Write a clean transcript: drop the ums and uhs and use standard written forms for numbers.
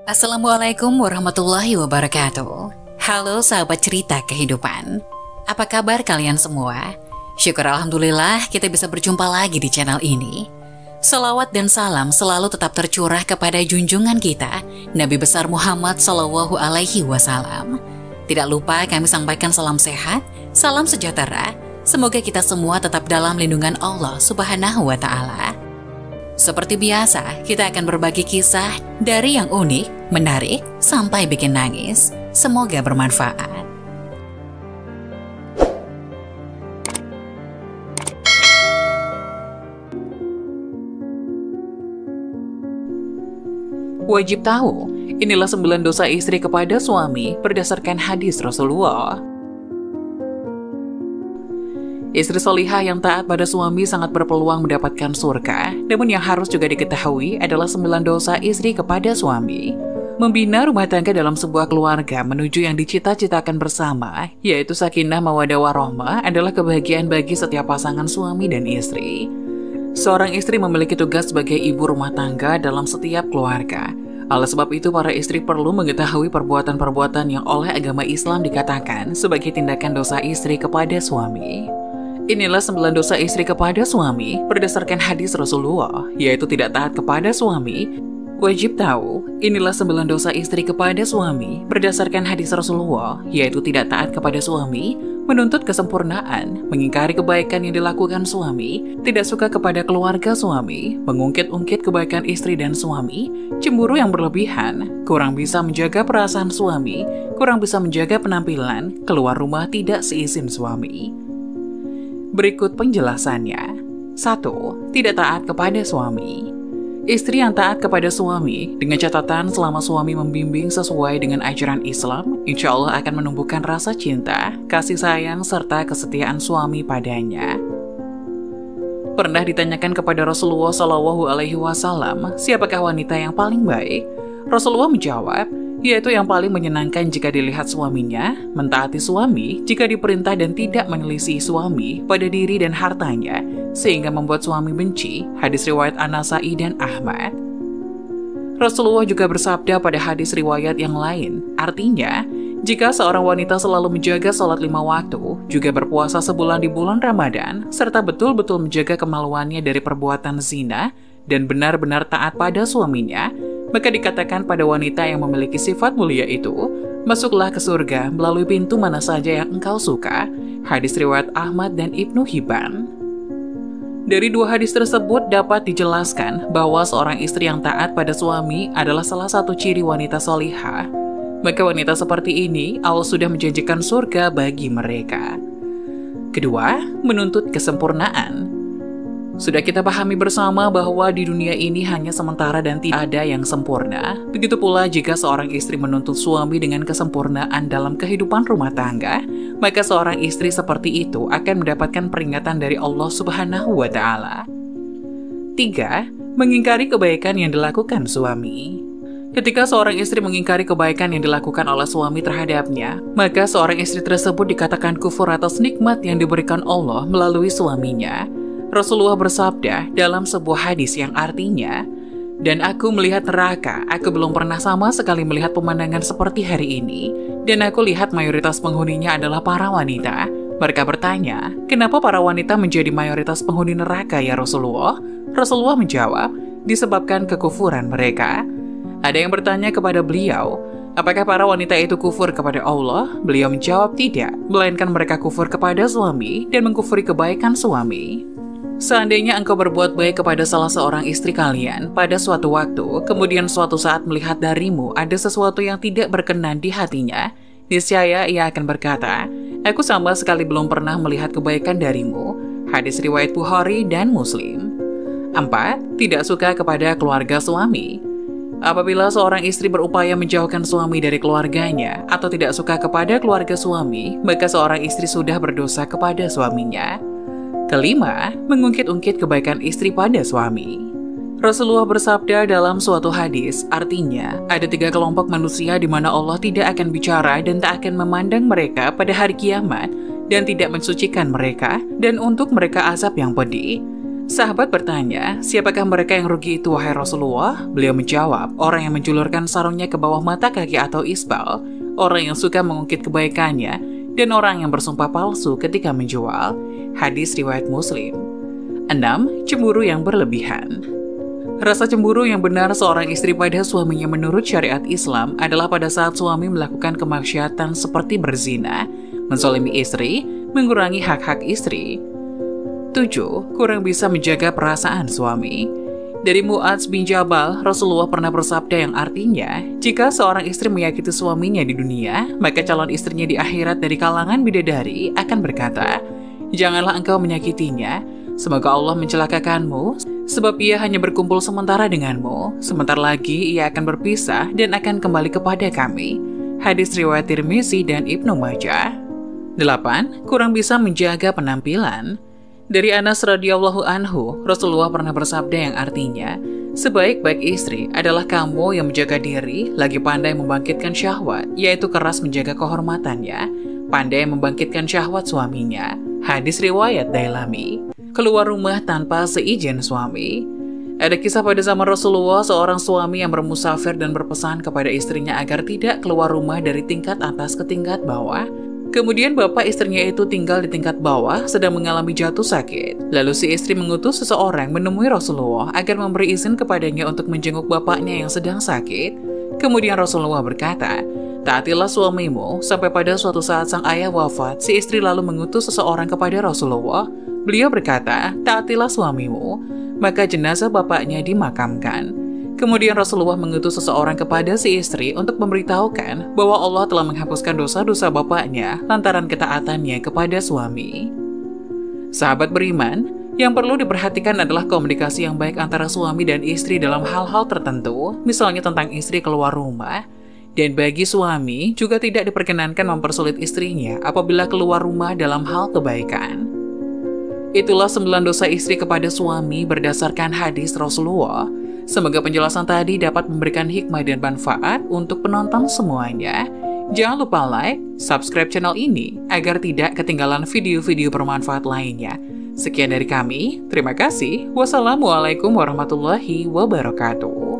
Assalamualaikum warahmatullahi wabarakatuh. Halo sahabat cerita kehidupan. Apa kabar kalian semua? Syukur alhamdulillah kita bisa berjumpa lagi di channel ini. Salawat dan salam selalu tetap tercurah kepada junjungan kita, Nabi besar Muhammad Sallallahu Alaihi Wasallam. Tidak lupa kami sampaikan salam sehat, salam sejahtera. Semoga kita semua tetap dalam lindungan Allah Subhanahu wa Ta'ala. Seperti biasa, kita akan berbagi kisah dari yang unik, menarik, sampai bikin nangis. Semoga bermanfaat. Wajib tahu, inilah 9 dosa istri kepada suami berdasarkan hadis Rasulullah. Istri solihah yang taat pada suami sangat berpeluang mendapatkan surga, namun yang harus juga diketahui adalah 9 dosa istri kepada suami. Membina rumah tangga dalam sebuah keluarga menuju yang dicita-citakan bersama, yaitu sakinah mawaddah warahmah, adalah kebahagiaan bagi setiap pasangan suami dan istri. Seorang istri memiliki tugas sebagai ibu rumah tangga dalam setiap keluarga. Oleh sebab itu, para istri perlu mengetahui perbuatan-perbuatan yang oleh agama Islam dikatakan sebagai tindakan dosa istri kepada suami. Inilah 9 dosa istri kepada suami berdasarkan hadis Rasulullah, yaitu tidak taat kepada suami. Wajib tahu, inilah 9 dosa istri kepada suami berdasarkan hadis Rasulullah, yaitu tidak taat kepada suami, menuntut kesempurnaan, mengingkari kebaikan yang dilakukan suami, tidak suka kepada keluarga suami, mengungkit-ungkit kebaikan istri dan suami, cemburu yang berlebihan, kurang bisa menjaga perasaan suami, kurang bisa menjaga penampilan, keluar rumah tidak seizin suami. Berikut penjelasannya. 1. Tidak taat kepada suami. Istri yang taat kepada suami, dengan catatan selama suami membimbing sesuai dengan ajaran Islam, insya Allah akan menumbuhkan rasa cinta, kasih sayang, serta kesetiaan suami padanya. Pernah ditanyakan kepada Rasulullah Shallallahu Alaihi Wasallam, siapakah wanita yang paling baik? Rasulullah menjawab, yaitu yang paling menyenangkan jika dilihat suaminya, mentaati suami jika diperintah dan tidak menyelisih suami pada diri dan hartanya, sehingga membuat suami benci. Hadis riwayat An-Nasai dan Ahmad. Rasulullah juga bersabda pada hadis riwayat yang lain, artinya, jika seorang wanita selalu menjaga sholat 5 waktu, juga berpuasa sebulan di bulan Ramadan, serta betul-betul menjaga kemaluannya dari perbuatan zina, dan benar-benar taat pada suaminya, maka dikatakan pada wanita yang memiliki sifat mulia itu, masuklah ke surga melalui pintu mana saja yang engkau suka. Hadis riwayat Ahmad dan Ibnu Hibban. Dari 2 hadis tersebut dapat dijelaskan bahwa seorang istri yang taat pada suami adalah salah satu ciri wanita solihah. Maka wanita seperti ini Allah sudah menjanjikan surga bagi mereka. Kedua, menuntut kesempurnaan. Sudah kita pahami bersama bahwa di dunia ini hanya sementara dan tidak ada yang sempurna. Begitu pula jika seorang istri menuntut suami dengan kesempurnaan dalam kehidupan rumah tangga, maka seorang istri seperti itu akan mendapatkan peringatan dari Allah Subhanahu wa Ta'ala. 3. Mengingkari kebaikan yang dilakukan suami. Ketika seorang istri mengingkari kebaikan yang dilakukan oleh suami terhadapnya, maka seorang istri tersebut dikatakan kufur atas nikmat yang diberikan Allah melalui suaminya. Rasulullah bersabda dalam sebuah hadis yang artinya, "Dan aku melihat neraka, aku belum pernah sama sekali melihat pemandangan seperti hari ini, dan aku lihat mayoritas penghuninya adalah para wanita." Mereka bertanya, "Kenapa para wanita menjadi mayoritas penghuni neraka ya Rasulullah?" Rasulullah menjawab, "Disebabkan kekufuran mereka." Ada yang bertanya kepada beliau, "Apakah para wanita itu kufur kepada Allah?" Beliau menjawab, "Tidak, melainkan mereka kufur kepada suami dan mengkufuri kebaikan suami." Seandainya engkau berbuat baik kepada salah seorang istri kalian pada suatu waktu, kemudian suatu saat melihat darimu ada sesuatu yang tidak berkenan di hatinya, niscaya ia akan berkata, "Aku sama sekali belum pernah melihat kebaikan darimu." Hadis riwayat Bukhari dan Muslim. 4. Tidak suka kepada keluarga suami. Apabila seorang istri berupaya menjauhkan suami dari keluarganya atau tidak suka kepada keluarga suami, maka seorang istri sudah berdosa kepada suaminya. Kelima, mengungkit-ungkit kebaikan istri pada suami. Rasulullah bersabda dalam suatu hadis, artinya, ada 3 kelompok manusia di mana Allah tidak akan bicara dan tak akan memandang mereka pada hari kiamat, dan tidak mensucikan mereka, dan untuk mereka azab yang pedih. Sahabat bertanya, siapakah mereka yang rugi itu wahai Rasulullah? Beliau menjawab, orang yang menjulurkan sarungnya ke bawah mata kaki atau isbal, orang yang suka mengungkit kebaikannya, dan orang yang bersumpah palsu ketika menjual. Hadis riwayat Muslim. 6. Cemburu yang berlebihan. Rasa cemburu yang benar seorang istri pada suaminya menurut syariat Islam adalah pada saat suami melakukan kemaksiatan seperti berzina, menzalimi istri, mengurangi hak-hak istri. 7. Kurang bisa menjaga perasaan suami. Dari Mu'adz bin Jabal, Rasulullah pernah bersabda yang artinya, jika seorang istri menyakiti suaminya di dunia, maka calon istrinya di akhirat dari kalangan bidadari akan berkata, janganlah engkau menyakitinya, semoga Allah mencelakakanmu, sebab ia hanya berkumpul sementara denganmu, sebentar lagi ia akan berpisah dan akan kembali kepada kami. Hadis riwayat Tirmizi dan Ibnu Majah. 8. Kurang bisa menjaga penampilan. Dari Anas radhiyallahu anhu, Rasulullah pernah bersabda yang artinya, sebaik-baik istri adalah kamu yang menjaga diri, lagi pandai membangkitkan syahwat, yaitu keras menjaga kehormatannya, pandai membangkitkan syahwat suaminya. Hadis riwayat Dailami. Keluar rumah tanpa seizin suami. Ada kisah pada zaman Rasulullah, seorang suami yang bermusafir dan berpesan kepada istrinya agar tidak keluar rumah dari tingkat atas ke tingkat bawah. Kemudian bapak istrinya itu tinggal di tingkat bawah sedang mengalami jatuh sakit. Lalu si istri mengutus seseorang menemui Rasulullah agar memberi izin kepadanya untuk menjenguk bapaknya yang sedang sakit. Kemudian Rasulullah berkata, taatilah suamimu sampai pada suatu saat sang ayah wafat. Si istri lalu mengutus seseorang kepada Rasulullah. Beliau berkata, taatilah suamimu. Maka jenazah bapaknya dimakamkan. Kemudian Rasulullah mengutus seseorang kepada si istri untuk memberitahukan bahwa Allah telah menghapuskan dosa-dosa bapaknya lantaran ketaatannya kepada suami. Sahabat beriman, yang perlu diperhatikan adalah komunikasi yang baik antara suami dan istri dalam hal-hal tertentu, misalnya tentang istri keluar rumah. Dan bagi suami juga tidak diperkenankan mempersulit istrinya apabila keluar rumah dalam hal kebaikan. Itulah 9 dosa istri kepada suami berdasarkan hadis Rasulullah. Semoga penjelasan tadi dapat memberikan hikmah dan manfaat untuk penonton semuanya. Jangan lupa like, subscribe channel ini agar tidak ketinggalan video-video bermanfaat lainnya. Sekian dari kami, terima kasih. Wassalamualaikum warahmatullahi wabarakatuh.